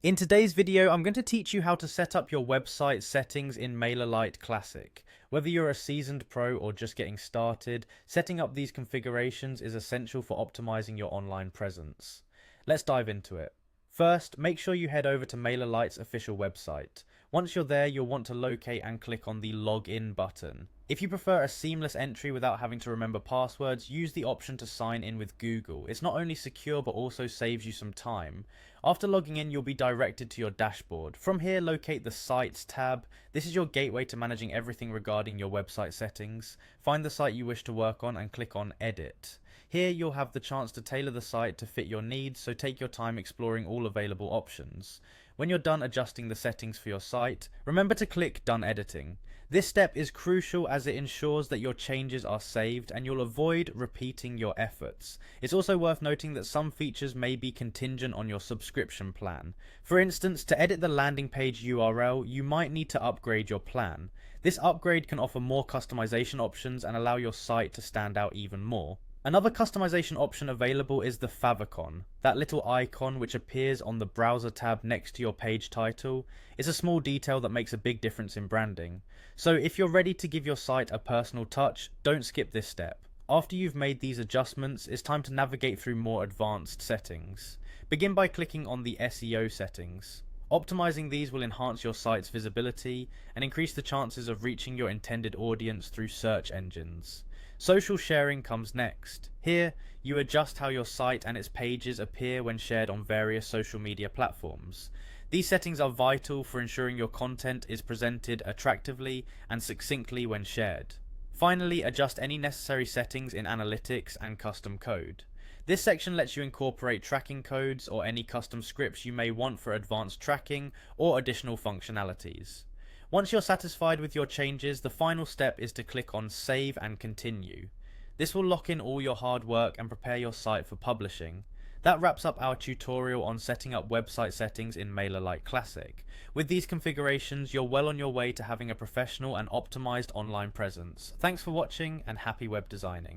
In today's video, I'm going to teach you how to set up your website settings in MailerLite Classic. Whether you're a seasoned pro or just getting started, setting up these configurations is essential for optimizing your online presence. Let's dive into it. First, make sure you head over to MailerLite's official website. Once you're there, you'll want to locate and click on the Login button. If you prefer a seamless entry without having to remember passwords, use the option to sign in with Google. It's not only secure but also saves you some time. After logging in, you'll be directed to your dashboard. From here, locate the Sites tab. This is your gateway to managing everything regarding your website settings. Find the site you wish to work on and click on Edit. Here, you'll have the chance to tailor the site to fit your needs, so take your time exploring all available options. When you're done adjusting the settings for your site, remember to click Done Editing. This step is crucial as it ensures that your changes are saved and you'll avoid repeating your efforts. It's also worth noting that some features may be contingent on your subscription plan. For instance, to edit the landing page URL, you might need to upgrade your plan. This upgrade can offer more customization options and allow your site to stand out even more. Another customization option available is the favicon. That little icon which appears on the browser tab next to your page title is a small detail that makes a big difference in branding. So if you're ready to give your site a personal touch, don't skip this step. After you've made these adjustments, it's time to navigate through more advanced settings. Begin by clicking on the SEO settings. Optimizing these will enhance your site's visibility and increase the chances of reaching your intended audience through search engines. Social sharing comes next. Here, you adjust how your site and its pages appear when shared on various social media platforms. These settings are vital for ensuring your content is presented attractively and succinctly when shared. Finally, adjust any necessary settings in analytics and custom code. This section lets you incorporate tracking codes or any custom scripts you may want for advanced tracking or additional functionalities. Once you're satisfied with your changes, the final step is to click on Save and Continue. This will lock in all your hard work and prepare your site for publishing. That wraps up our tutorial on setting up website settings in MailerLite Classic. With these configurations, you're well on your way to having a professional and optimized online presence. Thanks for watching and happy web designing.